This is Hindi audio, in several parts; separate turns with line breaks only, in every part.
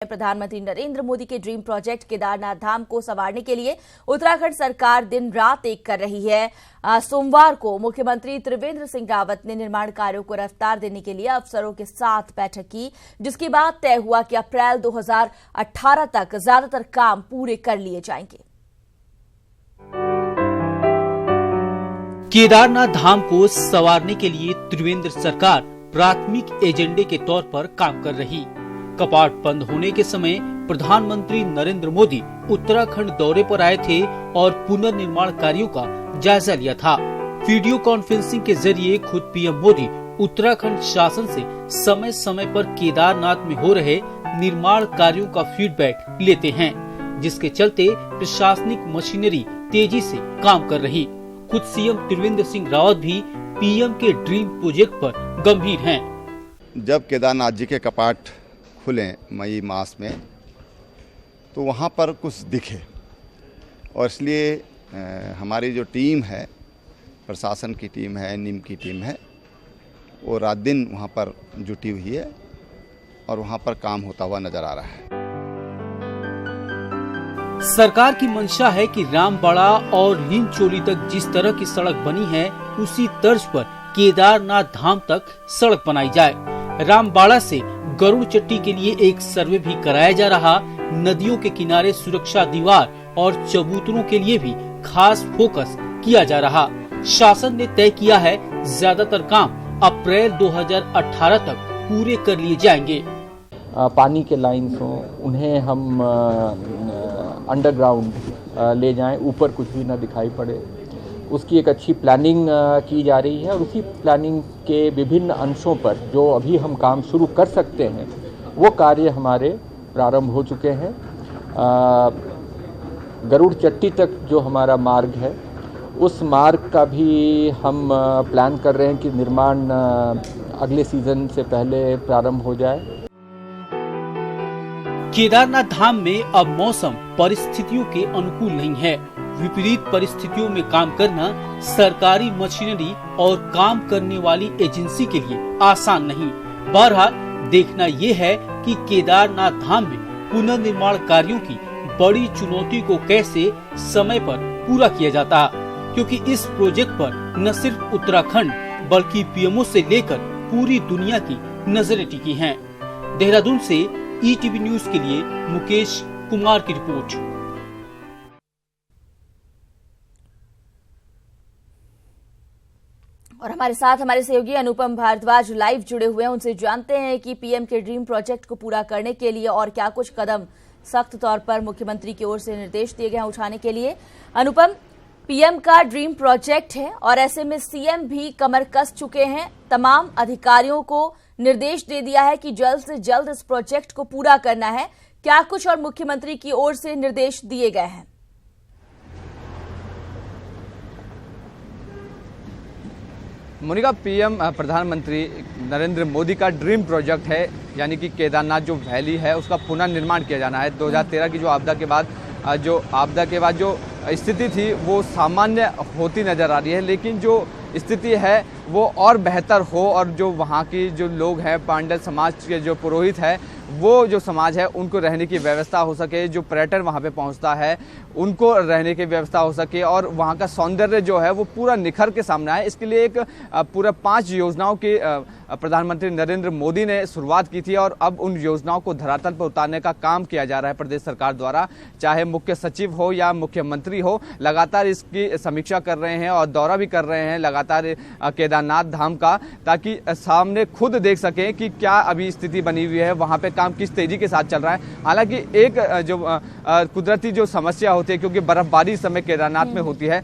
प्रधानमंत्री नरेंद्र मोदी के ड्रीम प्रोजेक्ट केदारनाथ धाम को संवारने के लिए उत्तराखंड सरकार दिन रात एक कर रही है। सोमवार को मुख्यमंत्री त्रिवेंद्र सिंह रावत ने निर्माण कार्यों को रफ्तार देने के लिए अफसरों के साथ बैठक की, जिसके बाद तय हुआ कि अप्रैल 2018 तक ज्यादातर काम पूरे कर लिए जाएंगे।
केदारनाथ धाम को संवारने के लिए त्रिवेंद्र सरकार प्राथमिक एजेंडे के तौर पर काम कर रही। कपाट बंद होने के समय प्रधानमंत्री नरेंद्र मोदी उत्तराखंड दौरे पर आए थे और पुनर्निर्माण कार्यों का जायजा लिया था। वीडियो कॉन्फ्रेंसिंग के जरिए खुद पीएम मोदी उत्तराखंड शासन से समय समय पर केदारनाथ में हो रहे निर्माण कार्यों का फीडबैक लेते हैं, जिसके चलते प्रशासनिक मशीनरी तेजी से काम कर रही। खुद सीएम त्रिवेंद्र सिंह रावत भी पीएम के ड्रीम प्रोजेक्ट पर गंभीर हैं।
जब केदारनाथ जी के कपाट खुले मई मास में, तो वहाँ पर कुछ दिखे और इसलिए हमारी जो टीम है, प्रशासन की टीम है, नीम की टीम है, वो रात दिन वहाँ पर जुटी हुई है और वहाँ पर काम होता हुआ नजर आ रहा है।
सरकार की मंशा है कि रामबाड़ा और लीमचोली तक जिस तरह की सड़क बनी है, उसी तर्ज पर केदारनाथ धाम तक सड़क बनाई जाए। रामबाड़ा से गरुड़ चट्टी के लिए एक सर्वे भी कराया जा रहा। नदियों के किनारे सुरक्षा दीवार और चबूतरों के लिए भी खास फोकस किया जा रहा। शासन ने तय किया है ज्यादातर काम अप्रैल 2018 तक पूरे कर लिए जाएंगे।
पानी के लाइन्स हों, उन्हें हम अंडरग्राउंड ले जाएं, ऊपर कुछ भी न दिखाई पड़े, उसकी एक अच्छी प्लानिंग की जा रही है और उसी प्लानिंग के विभिन्न अंशों पर जो अभी हम काम शुरू कर सकते हैं, वो कार्य हमारे प्रारंभ हो चुके हैं। गरुड़ चट्टी तक जो हमारा मार्ग है, उस मार्ग का भी हम प्लान कर रहे हैं कि निर्माण अगले सीजन से पहले प्रारंभ हो जाए।
केदारनाथ धाम में अब मौसम परिस्थितियों के अनुकूल नहीं है। विपरीत परिस्थितियों में काम करना सरकारी मशीनरी और काम करने वाली एजेंसी के लिए आसान नहीं। बहरहाल देखना ये है कि केदारनाथ धाम में पुनर्निर्माण कार्यों की बड़ी चुनौती को कैसे समय पर पूरा किया जाता, क्योंकि इस प्रोजेक्ट पर न सिर्फ उत्तराखंड बल्कि पीएमओ से लेकर पूरी दुनिया की नजरें टिकी हैं। देहरादून से ईटीवी न्यूज के लिए मुकेश कुमार की रिपोर्ट।
और हमारे साथ हमारे सहयोगी अनुपम भारद्वाज लाइव जुड़े हुए हैं। उनसे जानते हैं कि पीएम के ड्रीम प्रोजेक्ट को पूरा करने के लिए और क्या कुछ कदम सख्त तौर पर मुख्यमंत्री की ओर से निर्देश दिए गए हैं उठाने के लिए। अनुपम, पीएम का ड्रीम प्रोजेक्ट है और ऐसे में सीएम भी कमर कस चुके हैं, तमाम अधिकारियों को निर्देश दे दिया है कि जल्द से जल्द इस प्रोजेक्ट को पूरा करना है। क्या कुछ और मुख्यमंत्री की ओर से निर्देश दिए गए हैं?
मोनिका, पीएम प्रधानमंत्री नरेंद्र मोदी का ड्रीम प्रोजेक्ट है, यानी कि केदारनाथ जो वैली है उसका पुनर्निर्माण किया जाना है। 2013 की जो आपदा के बाद जो स्थिति थी वो सामान्य होती नज़र आ रही है, लेकिन जो स्थिति है वो और बेहतर हो और जो वहाँ की जो लोग हैं, पांडल समाज के जो पुरोहित है, वो जो समाज है उनको रहने की व्यवस्था हो सके, जो पर्यटन वहाँ पे पहुँचता है उनको रहने की व्यवस्था हो सके और वहाँ का सौंदर्य जो है वो पूरा निखर के सामने आए। इसके लिए एक पूरा 5 योजनाओं की प्रधानमंत्री नरेंद्र मोदी ने शुरुआत की थी और अब उन योजनाओं को धरातल पर उतारने का काम किया जा रहा है प्रदेश सरकार द्वारा। चाहे मुख्य सचिव हो या मुख्यमंत्री हो, लगातार इसकी समीक्षा कर रहे हैं और दौरा भी कर रहे हैं लगातार केदारनाथ धाम का, ताकि सामने खुद देख सकें कि क्या अभी स्थिति बनी हुई है, वहाँ पे काम किस तेजी के साथ चल रहा है। हालांकि एक जो कुदरती जो समस्या होती है, क्योंकि बर्फबारी इस समय केदारनाथ में होती है,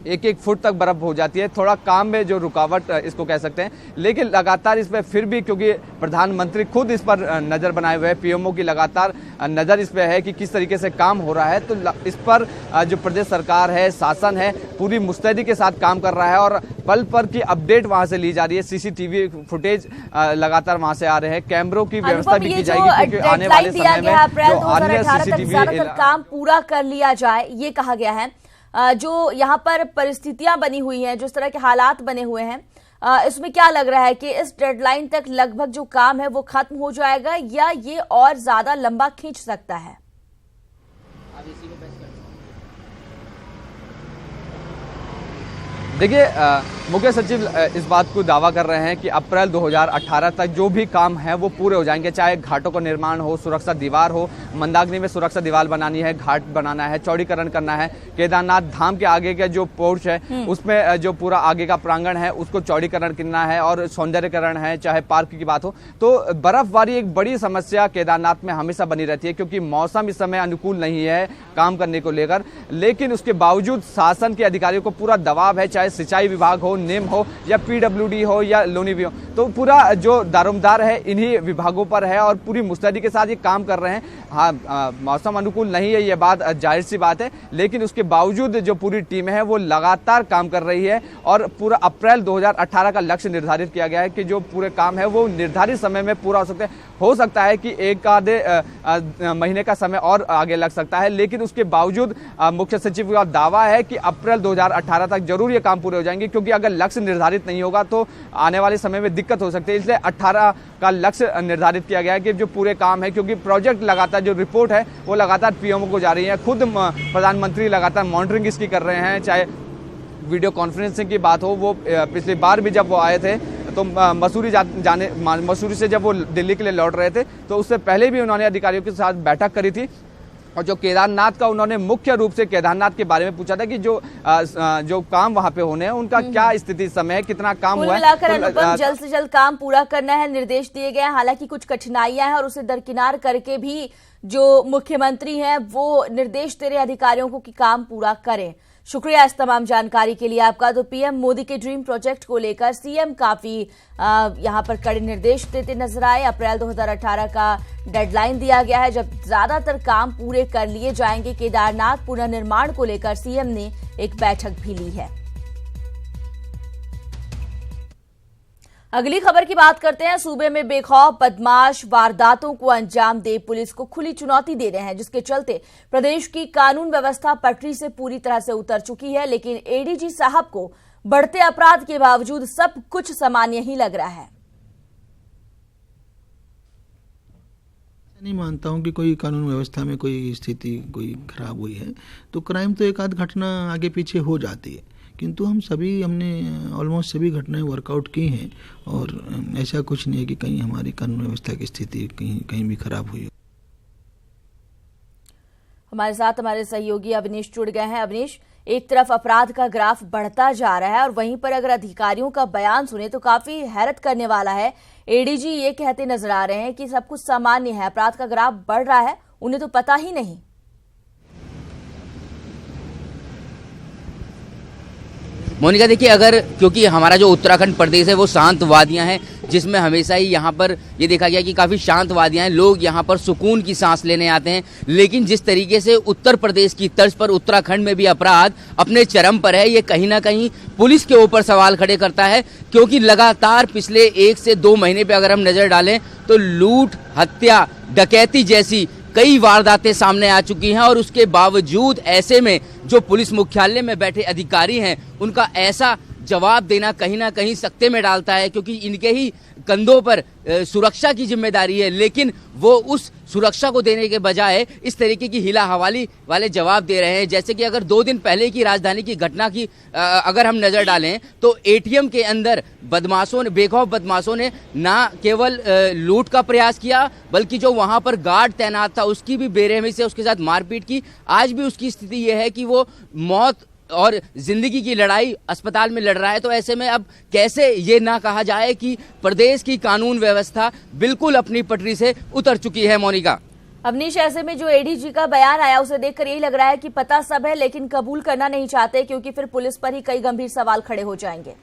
1-1 फुट तक बर्फ हो जाती है, थोड़ा काम में जो रुकावट इसको कह सकते हैं, लेकिन लगातार इस पर फिर भी, क्योंकि प्रधानमंत्री खुद इस पर नज़र बनाए हुए हैं, पीएमओ की लगातार नज़र इस पर है कि किस तरीके से काम हो रहा है, तो इस पर जो प्रदेश सरकार है, शासन है, पूरी मुस्तैदी के साथ काम कर रहा है और पल पर की अपडेट वहाँ से ली जा रही है। सीसीटीवी फुटेज लगातार वहाँ से आ रहे हैं, कैमरों की व्यवस्था भी की जाएगी, क्योंकि आने वाले समय में जो अन्य सीसीटीवी
काम पूरा कर लिया जाए, ये कहा गया है। जो यहाँ पर परिस्थितियां बनी हुई हैं, जिस तरह के हालात बने हुए हैं, इसमें क्या लग रहा है कि इस डेडलाइन तक लगभग जो काम है वो खत्म हो जाएगा या ये और ज्यादा लंबा खींच सकता है?
देखिए, मुख्य सचिव इस बात को दावा कर रहे हैं कि अप्रैल 2018 तक जो भी काम है वो पूरे हो जाएंगे, चाहे घाटों का निर्माण हो, सुरक्षा दीवार हो, मंदाकिनी में सुरक्षा दीवार बनानी है, घाट बनाना है, चौड़ीकरण करना है, केदारनाथ धाम के आगे का जो पोर्च है उसमें जो पूरा आगे का प्रांगण है उसको चौड़ीकरण करना है और सौंदर्यकरण है, चाहे पार्क की बात हो। तो बर्फबारी एक बड़ी समस्या केदारनाथ में हमेशा बनी रहती है क्योंकि मौसम इस समय अनुकूल नहीं है काम करने को लेकर, लेकिन उसके बावजूद शासन के अधिकारियों को पूरा दबाव है, चाहे सिंचाई विभाग हो, निम हो या पीडब्ल्यूडी हो या लोनीवी हो, तो पूरा जो दारोमदार है इन्हीं विभागों पर है और पूरी मुस्तैदी के साथ ये काम कर रहे हैं। हाँ, मौसम अनुकूल नहीं है, ये बात जाहिर सी बात है, लेकिन उसके बावजूद जो पूरी टीम है वो लगातार काम कर रही है और पूरा अप्रैल 2018 का लक्ष्य निर्धारित किया गया है कि जो पूरे काम है वो निर्धारित समय में पूरा हो सकता है कि एक आधे महीने का समय और आगे लग सकता है, लेकिन उसके बावजूद मुख्य सचिव का दावा है कि अप्रैल 2018 तक जरूर ये काम पूरे हो जाएंगे, क्योंकि अगर लक्ष्य निर्धारित नहीं होगा तो आने वाले समय में दिक्कत हो सकती है। इसलिए 18 का लक्ष्य निर्धारित किया गया है कि जो पूरे काम है, क्योंकि प्रोजेक्ट लगातार जो रिपोर्ट है वो लगातार पीएमओ को जा रही है, खुद प्रधानमंत्री लगातार मॉनिटरिंग इसकी कर रहे हैं, चाहे वीडियो कॉन्फ्रेंसिंग की बात हो। वो पिछली बार भी जब वो आए थे तो मसूरी से जब वो दिल्ली के लिए लौट रहे थे तो उससे पहले भी उन्होंने अधिकारियों के साथ बैठक करी थी और जो केदारनाथ का उन्होंने मुख्य रूप से केदारनाथ के बारे में पूछा था कि जो काम वहां पे होने हैं उनका क्या स्थिति इस समय है, कितना काम हुआ है।
मिलाकर अनुपम, जल्द से जल्द काम पूरा करना है, निर्देश दिए गए हैं। हालांकि कुछ कठिनाइयां हैं और उसे दरकिनार करके भी जो मुख्यमंत्री हैं वो निर्देश दे रहे अधिकारियों को कि काम पूरा करें। शुक्रिया इस तमाम जानकारी के लिए आपका। तो पीएम मोदी के ड्रीम प्रोजेक्ट को लेकर सीएम काफी यहां पर कड़े निर्देश देते नजर आए। अप्रैल 2018 का डेडलाइन दिया गया है जब ज्यादातर काम पूरे कर लिए जाएंगे। केदारनाथ पुनर्निर्माण को लेकर सीएम ने एक बैठक भी ली है। अगली खबर की बात करते हैं। सूबे में बेखौफ बदमाश वारदातों को अंजाम दे पुलिस को खुली चुनौती दे रहे हैं, जिसके चलते प्रदेश की कानून व्यवस्था पटरी से पूरी तरह से उतर चुकी है। लेकिन एडीजी साहब को बढ़ते अपराध के बावजूद सब कुछ सामान्य ही लग रहा है।
नहीं मानता हूं कि कोई कानून व्यवस्था में कोई स्थिति कोई खराब हुई है, तो क्राइम तो एक आध घटना आगे पीछे हो जाती है, किंतु हमने ऑलमोस्ट सभी घटनाएं वर्कआउट की हैं और ऐसा कुछ नहीं है कि कहीं हमारी कानून व्यवस्था की स्थिति कहीं भी खराब हुई हो।
हमारे साथ हमारे सहयोगी अवनीश जुड़ गए हैं। अवनीश, एक तरफ अपराध का ग्राफ बढ़ता जा रहा है और वहीं पर अगर अधिकारियों का बयान सुने तो काफी हैरत करने वाला है। एडीजी ये कहते नजर आ रहे हैं कि सब कुछ सामान्य है, अपराध का ग्राफ बढ़ रहा है, उन्हें तो पता ही नहीं।
मोनिका, देखिए, अगर क्योंकि हमारा जो उत्तराखंड प्रदेश है वो शांत वादियां हैं, जिसमें हमेशा ही यहाँ पर ये देखा गया कि काफ़ी शांत वादियां हैं, लोग यहाँ पर सुकून की सांस लेने आते हैं। लेकिन जिस तरीके से उत्तर प्रदेश की तर्ज पर उत्तराखंड में भी अपराध अपने चरम पर है, ये कहीं ना कहीं पुलिस के ऊपर सवाल खड़े करता है, क्योंकि लगातार पिछले 1 से 2 महीने पर अगर हम नज़र डालें तो लूट, हत्या, डकैती जैसी कई वारदातें सामने आ चुकी हैं। और उसके बावजूद ऐसे में जो पुलिस मुख्यालय में बैठे अधिकारी हैं उनका ऐसा जवाब देना कहीं ना कहीं सकते में डालता है, क्योंकि इनके ही कंधों पर सुरक्षा की जिम्मेदारी है, लेकिन वो उस सुरक्षा को देने के बजाय इस तरीके की हिला हवाली वाले जवाब दे रहे हैं। जैसे कि अगर 2 दिन पहले की राजधानी की घटना की अगर हम नजर डालें तो एटीएम के अंदर बेखौफ बदमाशों ने ना केवल लूट का प्रयास किया, बल्कि जो वहां पर गार्ड तैनात था उसकी भी बेरहमी से उसके साथ मारपीट की। आज भी उसकी स्थिति यह है कि वो मौत और जिंदगी की लड़ाई अस्पताल में लड़ रहा है। तो ऐसे में अब कैसे ये ना कहा जाए कि प्रदेश की कानून व्यवस्था बिल्कुल अपनी पटरी से उतर चुकी है। मोनिका,
अवनीश, ऐसे में जो एडीजी का बयान आया उसे देखकर यही लग रहा है कि पता सब है लेकिन कबूल करना नहीं चाहते, क्योंकि फिर पुलिस पर ही कई गंभीर सवाल खड़े हो जाएंगे।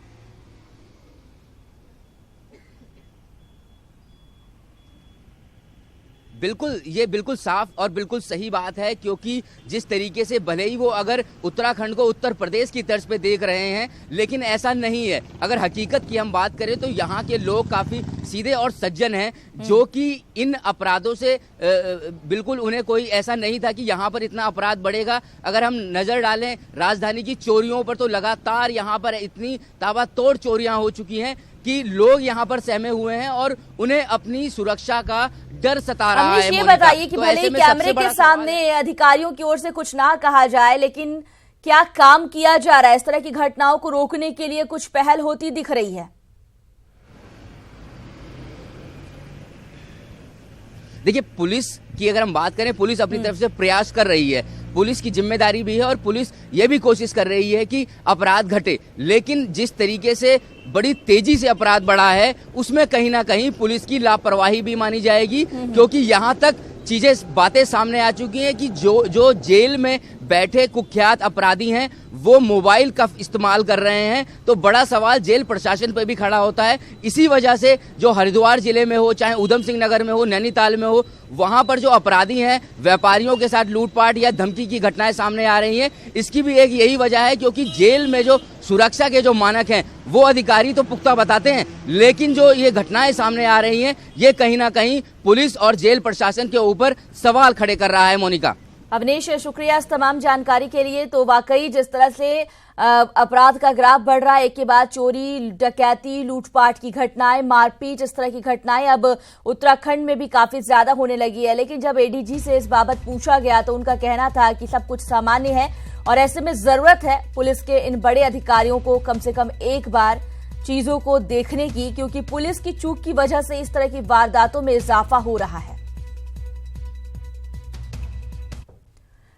बिल्कुल, ये बिल्कुल साफ और बिल्कुल सही बात है, क्योंकि जिस तरीके से भले ही वो अगर उत्तराखंड को उत्तर प्रदेश की तर्ज पे देख रहे हैं, लेकिन ऐसा नहीं है। अगर हकीकत की हम बात करें तो यहाँ के लोग काफ़ी सीधे और सज्जन हैं, जो कि इन अपराधों से बिल्कुल उन्हें कोई ऐसा नहीं था कि यहाँ पर इतना अपराध बढ़ेगा। अगर हम नज़र डालें राजधानी की चोरियों पर, तो लगातार यहाँ पर इतनी ताबड़तोड़ चोरियाँ हो चुकी हैं कि लोग यहाँ पर सहमे हुए हैं और उन्हें अपनी सुरक्षा का डर सता रहा है।
ये बताइए कि भले ही कैमरे के सामने अधिकारियों की ओर से कुछ ना कहा जाए, लेकिन क्या काम किया जा रहा है? इस तरह की घटनाओं को रोकने के लिए कुछ पहल होती दिख रही है?
देखिए, पुलिस की अगर हम बात करें, पुलिस अपनी तरफ से प्रयास कर रही है, पुलिस की जिम्मेदारी भी है और पुलिस ये भी कोशिश कर रही है कि अपराध घटे। लेकिन जिस तरीके से बड़ी तेजी से अपराध बढ़ा है, उसमें कहीं ना कहीं पुलिस की लापरवाही भी मानी जाएगी, क्योंकि यहाँ तक बातें सामने आ चुकी हैं कि जो जेल में बैठे कुख्यात अपराधी हैं वो मोबाइल का इस्तेमाल कर रहे हैं। तो बड़ा सवाल जेल प्रशासन पर भी खड़ा होता है। इसी वजह से जो हरिद्वार जिले में हो, चाहे उधम सिंह नगर में हो, नैनीताल में हो, वहां पर जो अपराधी हैं, व्यापारियों के साथ लूटपाट या धमकी की घटनाएं सामने आ रही हैं। इसकी भी एक यही वजह है, क्योंकि जेल में जो सुरक्षा के जो मानक हैं वो अधिकारी तो पुख्ता बताते हैं, लेकिन जो ये घटनाएं सामने आ रही हैं, ये कहीं ना कहीं पुलिस और जेल प्रशासन के ऊपर सवाल खड़े कर रहा है। मोनिका।
अवनीश, शुक्रिया इस तमाम जानकारी के लिए। तो वाकई जिस तरह से अपराध का ग्राफ बढ़ रहा है, एक के बाद चोरी, डकैती, लूटपाट की घटनाएं, मारपीट, इस तरह की घटनाएं अब उत्तराखंड में भी काफी ज्यादा होने लगी है। लेकिन जब एडीजी से इस बाबत पूछा गया तो उनका कहना था कि सब कुछ सामान्य है और ऐसे में जरूरत है पुलिस के इन बड़े अधिकारियों को कम से कम एक बार चीजों को देखने की, क्योंकि पुलिस की चूक की वजह से इस तरह की वारदातों में इजाफा हो रहा है।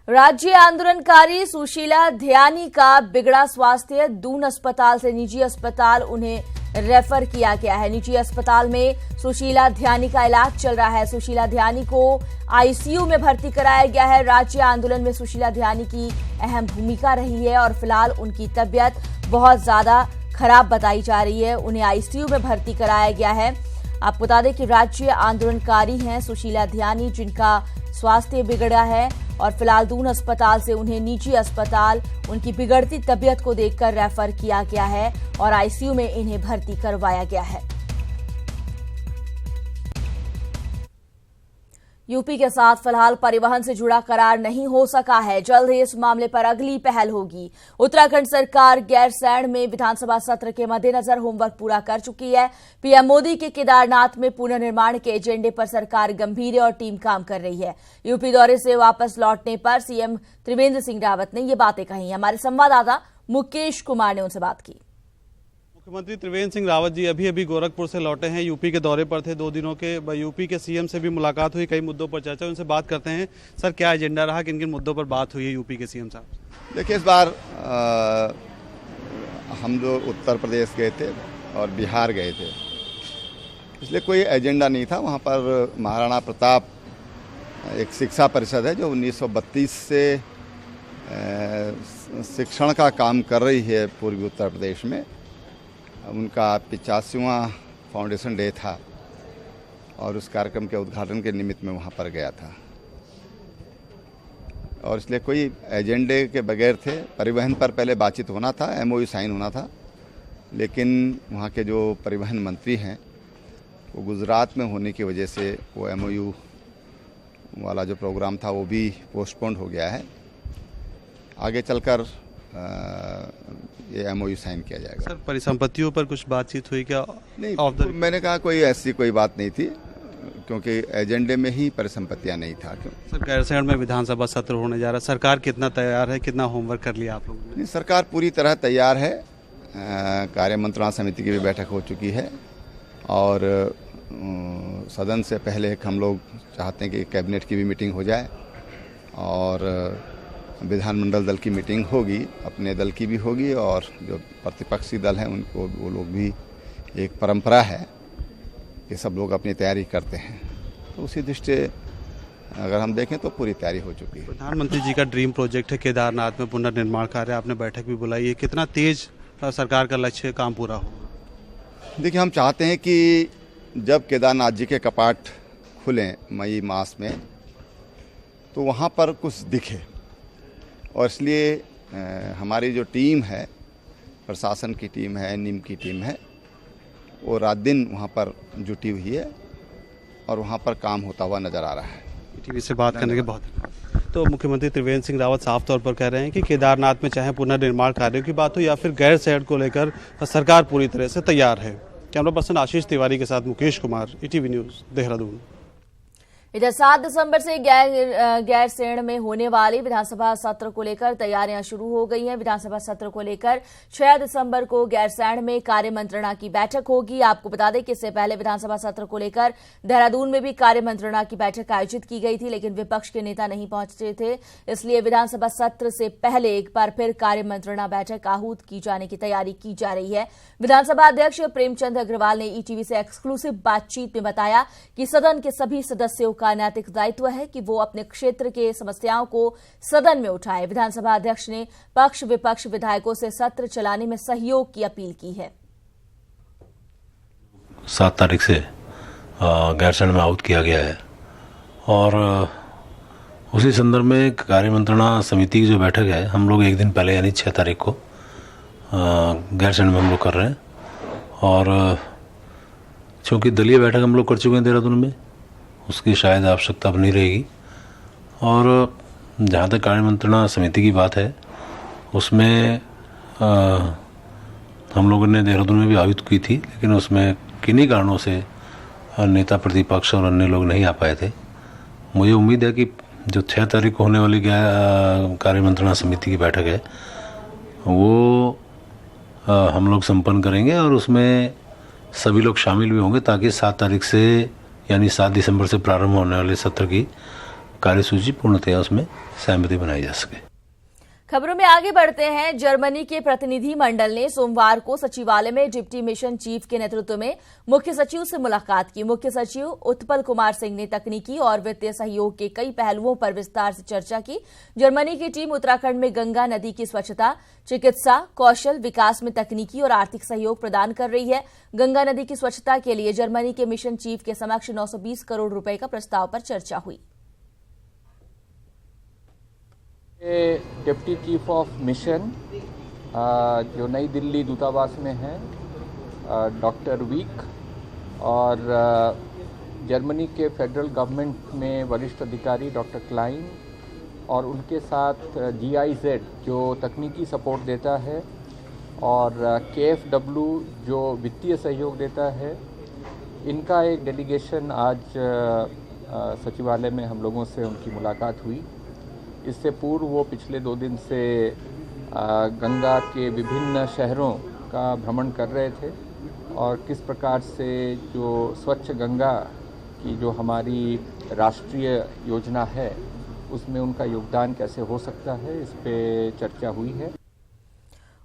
राज्य आंदोलनकारी सुशीला ध्यानी का बिगड़ा स्वास्थ्य, दून अस्पताल से निजी अस्पताल उन्हें रेफर किया गया है। निजी अस्पताल में सुशीला ध्यानी का इलाज चल रहा है। सुशीला ध्यानी को आईसीयू में भर्ती कराया गया है। राज्य आंदोलन में सुशीला ध्यानी की अहम भूमिका रही है और फिलहाल उनकी तबीयत बहुत ज्यादा खराब बताई जा रही है। उन्हें आईसीयू में भर्ती कराया गया है। आपको बता दें कि राज्य आंदोलनकारी हैं सुशीला ध्यानी, जिनका स्वास्थ्य बिगड़ा है और फिलहाल दून अस्पताल से उन्हें निजी अस्पताल उनकी बिगड़ती तबीयत को देखकर रेफर किया गया है और आईसीयू में इन्हें भर्ती करवाया गया है। यूपी के साथ फिलहाल परिवहन से जुड़ा करार नहीं हो सका है। जल्द ही इस मामले पर अगली पहल होगी। उत्तराखंड सरकार गैरसैंण में विधानसभा सत्र के मद्देनजर होमवर्क पूरा कर चुकी है। पीएम मोदी के केदारनाथ में पुनर्निर्माण के एजेंडे पर सरकार गंभीर है और टीम काम कर रही है। यूपी दौरे से वापस लौटने पर सीएम त्रिवेंद्र सिंह रावत ने ये बातें कही। हमारे संवाददाता मुकेश कुमार ने उनसे बात की।
मुख्यमंत्री त्रिवेंद्र सिंह रावत जी अभी गोरखपुर से लौटे हैं। यूपी के दौरे पर थे 2 दिनों के। यूपी के सीएम से भी मुलाकात हुई, कई मुद्दों पर चर्चा, उनसे बात करते हैं। सर, क्या एजेंडा रहा, किन किन मुद्दों पर बात हुई है यूपी के सीएम साहब?
देखिए, इस बार हम लोग उत्तर प्रदेश गए थे और बिहार गए थे, इसलिए कोई एजेंडा नहीं था। वहाँ पर महाराणा प्रताप एक शिक्षा परिषद है जो 1932 से शिक्षण का काम कर रही है पूर्वी उत्तर प्रदेश में। उनका 85वां फाउंडेशन डे था और उस कार्यक्रम के उद्घाटन के निमित्त में वहाँ पर गया था और इसलिए कोई एजेंडे के बगैर थे। परिवहन पर पहले बातचीत होना था, एमओयू साइन होना था, लेकिन वहाँ के जो परिवहन मंत्री हैं वो गुजरात में होने की वजह से वो एमओयू वाला जो प्रोग्राम था वो भी पोस्टपोन्ड हो गया है। आगे चलकर ये एमओयू साइन किया जाएगा।
सर, परिसंपत्तियों पर कुछ बातचीत हुई क्या?
नहीं, मैंने कहा कोई ऐसी कोई बात नहीं थी, क्योंकि एजेंडे में ही परिसंपत्तियां नहीं था।
सर, गैरसैंण में विधानसभा सत्र होने जा रहा है, सरकार कितना तैयार है, कितना होमवर्क कर लिया आप लोगों ने?
नहीं, सरकार पूरी तरह तैयार है। कार्य मंत्रणा समिति की भी बैठक हो चुकी है और सदन से पहले हम लोग चाहते हैं कि कैबिनेट की भी मीटिंग हो जाए और विधानमंडल दल की मीटिंग होगी, अपने दल की भी होगी और जो प्रतिपक्षी दल हैं उनको, वो लोग भी, एक परंपरा है कि सब लोग अपनी तैयारी करते हैं, तो उसी दृष्टि अगर हम देखें तो पूरी तैयारी हो चुकी है।
प्रधानमंत्री जी का ड्रीम प्रोजेक्ट है केदारनाथ में पुनर्निर्माण कार्य, आपने बैठक भी बुलाई है, कितना तेज सरकार का लक्ष्य काम पूरा होगा?
देखिए, हम चाहते हैं कि जब केदारनाथ जी के कपाट खुलें मई मास में तो वहाँ पर कुछ दिखे, और इसलिए हमारी जो टीम है, प्रशासन की टीम है, नीम की टीम है, वो रात दिन वहाँ पर जुटी हुई है और वहाँ पर काम होता हुआ नज़र आ रहा है।
टीवी से बात करने के बहुत तो मुख्यमंत्री त्रिवेंद्र सिंह रावत साफ तौर पर कह रहे हैं कि केदारनाथ में चाहे पुनर्निर्माण कार्यों की बात हो या फिर गैर शहर को लेकर सरकार पूरी तरह से तैयार है। कैमरा पर्सन आशीष तिवारी के साथ मुकेश कुमार, ईटीवी न्यूज़, देहरादून।
इधर 7 दिसंबर से गैरसैंण में होने वाले विधानसभा सत्र को लेकर तैयारियां शुरू हो गई हैं। विधानसभा सत्र को लेकर 6 दिसंबर को गैरसैंण में कार्य मंत्रणा की बैठक होगी। आपको बता दें कि इससे पहले विधानसभा सत्र को लेकर देहरादून में भी कार्य मंत्रणा की बैठक आयोजित की गई थी, लेकिन विपक्ष के नेता नहीं पहुंचे थे, इसलिए विधानसभा सत्र से पहले एक बार फिर कार्य मंत्रणा बैठक आहूत की जाने की तैयारी की जा रही है। विधानसभा अध्यक्ष प्रेमचंद अग्रवाल ने ईटीवी से एक्सक्लूसिव बातचीत में बताया कि सदन के सभी सदस्यों का नैतिक दायित्व है कि वो अपने क्षेत्र के समस्याओं को सदन में उठाए। विधानसभा अध्यक्ष ने पक्ष विपक्ष विधायकों से सत्र चलाने में सहयोग की अपील की है।
7 तारीख से गैरसैंण में आहूत किया गया है और उसी संदर्भ में कार्य मंत्रणा समिति की जो बैठक है, हम लोग एक दिन पहले यानी 6 तारीख को गैरसैंण में हम लोग कर रहे हैं। और चूँकि दलीय बैठक हम लोग कर चुके हैं देहरादून में, उसकी शायद आवश्यकता अब नहीं रहेगी। और जहाँ तक कार्य मंत्रणा समिति की बात है, उसमें हम लोगों ने देहरादून में भी आहूत की थी, लेकिन उसमें किन्हीं कारणों से नेता प्रतिपक्ष और अन्य लोग नहीं आ पाए थे। मुझे उम्मीद है कि जो 6 तारीख को होने वाली कार्य मंत्रणा समिति की बैठक है, वो हम लोग संपन्न करेंगे और उसमें सभी लोग शामिल भी होंगे, ताकि 7 तारीख से यानी 7 दिसंबर से प्रारंभ होने वाले सत्र की कार्यसूची पूर्णतया उसमें सहमति बनाई जा सके।
खबरों में आगे बढ़ते हैं। जर्मनी के प्रतिनिधि मंडल ने सोमवार को सचिवालय में डिप्टी मिशन चीफ के नेतृत्व में मुख्य सचिव से मुलाकात की। मुख्य सचिव उत्पल कुमार सिंह ने तकनीकी और वित्तीय सहयोग के कई पहलुओं पर विस्तार से चर्चा की। जर्मनी की टीम उत्तराखंड में गंगा नदी की स्वच्छता, चिकित्सा, कौशल विकास में तकनीकी और आर्थिक सहयोग प्रदान कर रही है। गंगा नदी की स्वच्छता के लिए जर्मनी के मिशन चीफ के समक्ष 920 करोड़ रुपए का प्रस्ताव पर चर्चा हुई।
डिप्टी चीफ ऑफ मिशन जो नई दिल्ली दूतावास में है, डॉक्टर वीक, और जर्मनी के फेडरल गवर्नमेंट में वरिष्ठ अधिकारी डॉक्टर क्लाइन, और उनके साथ GIZ जो तकनीकी सपोर्ट देता है, और KfW जो वित्तीय सहयोग देता है, इनका एक डेलीगेशन आज सचिवालय में हम लोगों से उनकी मुलाकात हुई। इससे पूर्व वो पिछले 2 दिन से गंगा के विभिन्न शहरों का भ्रमण कर रहे थे और किस प्रकार से जो स्वच्छ गंगा की जो हमारी राष्ट्रीय योजना है, उसमें उनका योगदान कैसे हो सकता है, इस पे चर्चा हुई है।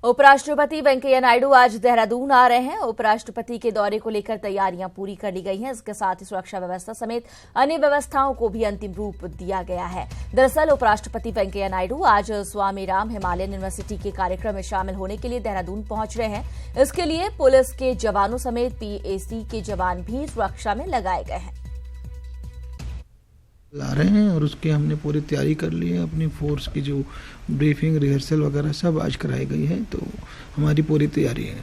उपराष्ट्रपति वेंकैया नायडू आज देहरादून आ रहे हैं। उपराष्ट्रपति के दौरे को लेकर तैयारियां पूरी कर ली गई हैं। इसके साथ ही सुरक्षा व्यवस्था समेत अन्य व्यवस्थाओं को भी अंतिम रूप दिया गया है। दरअसल उपराष्ट्रपति वेंकैया नायडू आज स्वामी राम हिमालयन यूनिवर्सिटी के कार्यक्रम में शामिल होने के लिए देहरादून पहुंच रहे हैं। इसके लिए पुलिस के जवानों समेत PAC के जवान भी सुरक्षा में लगाए गए हैं।
ला रहे हैं और उसकी हमने पूरी तैयारी कर ली है। अपनी फोर्स की जो ब्रीफिंग रिहर्सल वगैरह सब आज कराई गई है, तो हमारी पूरी तैयारी है।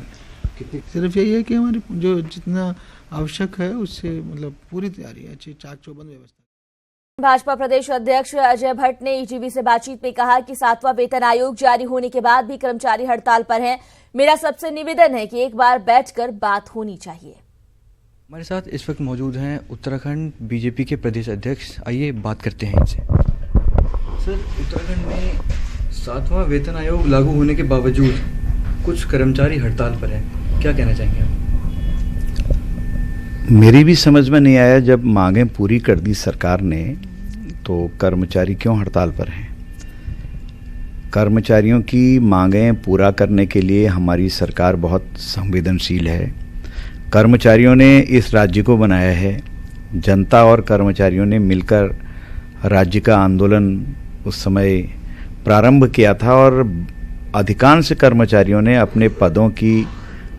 सिर्फ यही है कि हमारी जो जितना आवश्यक है उससे मतलब पूरी तैयारी है, अच्छी चाक चौबंद व्यवस्था।
भाजपा प्रदेश अध्यक्ष अजय भट्ट ने ईटीवी से बातचीत में कहा कि 7वां वेतन आयोग जारी होने के बाद भी कर्मचारी हड़ताल पर हैं। मेरा सबसे निवेदन है कि एक बार बैठकर बात होनी चाहिए।
हमारे साथ इस वक्त मौजूद हैं उत्तराखंड बीजेपी के प्रदेश अध्यक्ष। आइए बात करते हैं इनसे। सर, उत्तराखंड में 7वां वेतन आयोग लागू होने के बावजूद कुछ कर्मचारी हड़ताल पर हैं, क्या कहना चाहेंगे आप?
मेरी भी समझ में नहीं आया, जब मांगें पूरी कर दी सरकार ने तो कर्मचारी क्यों हड़ताल पर हैं। कर्मचारियों की मांगें पूरा करने के लिए हमारी सरकार बहुत संवेदनशील है। कर्मचारियों ने इस राज्य को बनाया है। जनता और कर्मचारियों ने मिलकर राज्य का आंदोलन उस समय प्रारंभ किया था और अधिकांश कर्मचारियों ने अपने पदों की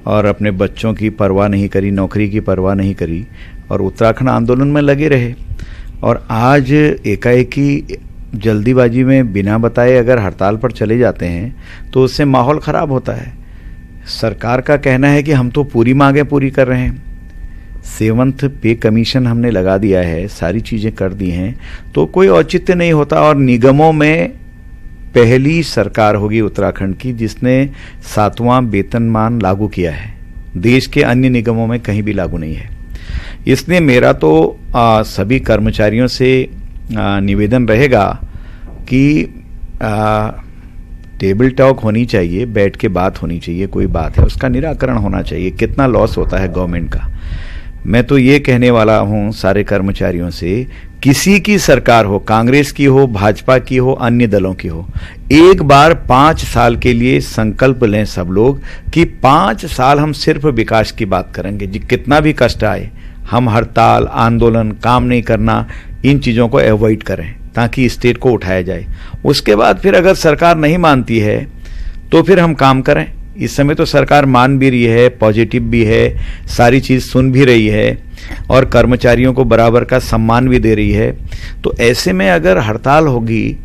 और अपने बच्चों की परवाह नहीं करी, नौकरी की परवाह नहीं करी और उत्तराखंड आंदोलन में लगे रहे। और आज एकाएकी जल्दीबाजी में बिना बताए अगर हड़ताल पर चले जाते हैं तो उससे माहौल ख़राब होता है। सरकार का कहना है कि हम तो पूरी मांगें पूरी कर रहे हैं, 7th पे कमीशन हमने लगा दिया है, सारी चीज़ें कर दी हैं, तो कोई औचित्य नहीं होता। और निगमों में पहली सरकार होगी उत्तराखंड की जिसने 7वां वेतनमान लागू किया है। देश के अन्य निगमों में कहीं भी लागू नहीं है। इसलिए मेरा तो सभी कर्मचारियों से निवेदन रहेगा कि टेबल टॉक होनी चाहिए, बैठ के बात होनी चाहिए, कोई बात है उसका निराकरण होना चाहिए। कितना लॉस होता है गवर्नमेंट का। मैं तो ये कहने वाला हूँ सारे कर्मचारियों से, किसी की सरकार हो, कांग्रेस की हो, भाजपा की हो, अन्य दलों की हो, एक बार 5 साल के लिए संकल्प लें सब लोग कि 5 साल हम सिर्फ विकास की बात करेंगे। कितना भी कष्ट आए हम हड़ताल, आंदोलन, काम नहीं करना, इन चीज़ों को अवॉइड करें ताकि स्टेट को उठाया जाए। उसके बाद फिर अगर सरकार नहीं मानती है तो फिर हम काम करें। इस समय तो सरकार मान भी रही है, पॉजिटिव भी है, सारी चीज़ सुन भी रही है और कर्मचारियों को बराबर का सम्मान भी दे रही है। तो ऐसे में अगर हड़ताल होगी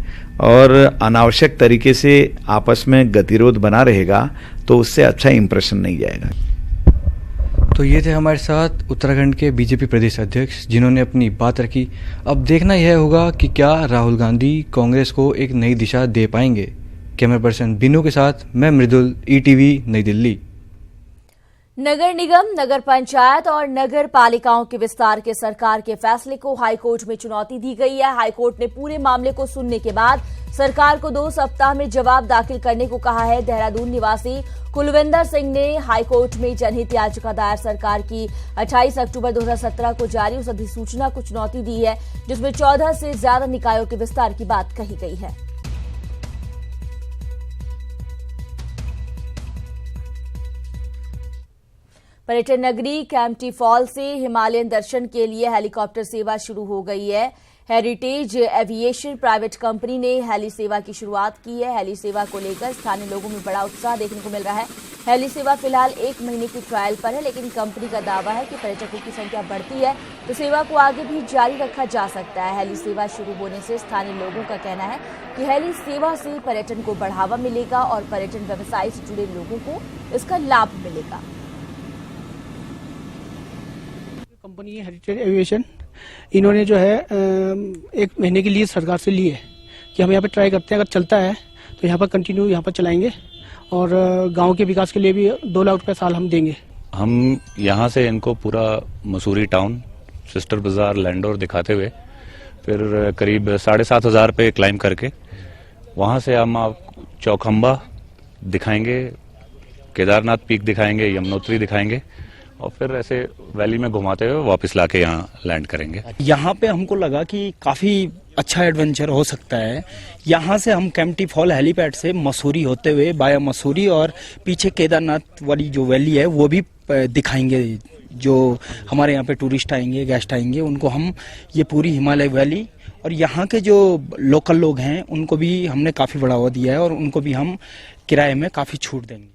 और अनावश्यक तरीके से आपस में गतिरोध बना रहेगा तो उससे अच्छा इंप्रेशन नहीं जाएगा।
तो ये थे हमारे साथ उत्तराखंड के बीजेपी प्रदेश अध्यक्ष जिन्होंने अपनी बात रखी। अब देखना यह होगा कि क्या राहुल गांधी कांग्रेस को एक नई दिशा दे पाएंगे। कैमरा पर्सन बिनू के साथ मैं मृदुल, ETV नई दिल्ली।
नगर निगम, नगर पंचायत और नगर पालिकाओं के विस्तार के सरकार के फैसले को हाईकोर्ट में चुनौती दी गई है। हाईकोर्ट ने पूरे मामले को सुनने के बाद सरकार को 2 सप्ताह में जवाब दाखिल करने को कहा है। देहरादून निवासी कुलविंदर सिंह ने हाईकोर्ट में जनहित याचिका दायर सरकार की 28 अक्टूबर 2017 को जारी उस अधिसूचना को चुनौती दी है जिसमें 14 से ज्यादा निकायों के विस्तार की बात कही गई है। पर्यटन नगरी कैंपटी फॉल से हिमालयन दर्शन के लिए हेलीकॉप्टर सेवा शुरू हो गई है। हेरिटेज एविएशन प्राइवेट कंपनी ने हेली सेवा की शुरुआत की है। हेली सेवा को लेकर स्थानीय लोगों में बड़ा उत्साह देखने को मिल रहा है। हेली सेवा फिलहाल 1 महीने की ट्रायल पर है, लेकिन कंपनी का दावा है कि पर्यटकों की संख्या बढ़ती है तो सेवा को आगे भी जारी रखा जा सकता है। हेली सेवा शुरू होने से स्थानीय लोगों का कहना है कि हेली सेवा से पर्यटन को बढ़ावा मिलेगा और पर्यटन व्यवसाय से जुड़े लोगों को इसका लाभ मिलेगा।
कंपनी है हेरिटेज एविएशन, इन्होंने जो है 1 महीने की लीज सरकार से ली है कि हम यहाँ पे ट्राई करते हैं, अगर चलता है तो यहाँ पर कंटिन्यू यहाँ पर चलाएंगे और गांव के विकास के लिए भी 2 लाख रुपए साल हम देंगे।
हम यहाँ से इनको पूरा मसूरी टाउन, सिस्टर बाजार, लैंडोर दिखाते हुए फिर करीब 7,500 पे क्लाइम करके वहाँ से हम आप चौखंबा दिखाएंगे, केदारनाथ पीक दिखाएंगे, यमुनोत्री दिखाएंगे और फिर ऐसे वैली में घुमाते हुए वापस लाके यहाँ लैंड करेंगे।
यहाँ पे हमको लगा कि काफी अच्छा एडवेंचर हो सकता है। यहाँ से हम कैंपटी फॉल हेलीपैड से मसूरी होते हुए बाया मसूरी और पीछे केदारनाथ वाली जो वैली है वो भी दिखाएंगे। जो हमारे यहाँ पे टूरिस्ट आएंगे, गेस्ट आएंगे, उनको हम ये पूरी हिमालय वैली और यहाँ के जो लोकल लोग हैं उनको भी हमने काफी बढ़ावा दिया है और उनको भी हम किराए में काफी छूट देंगे।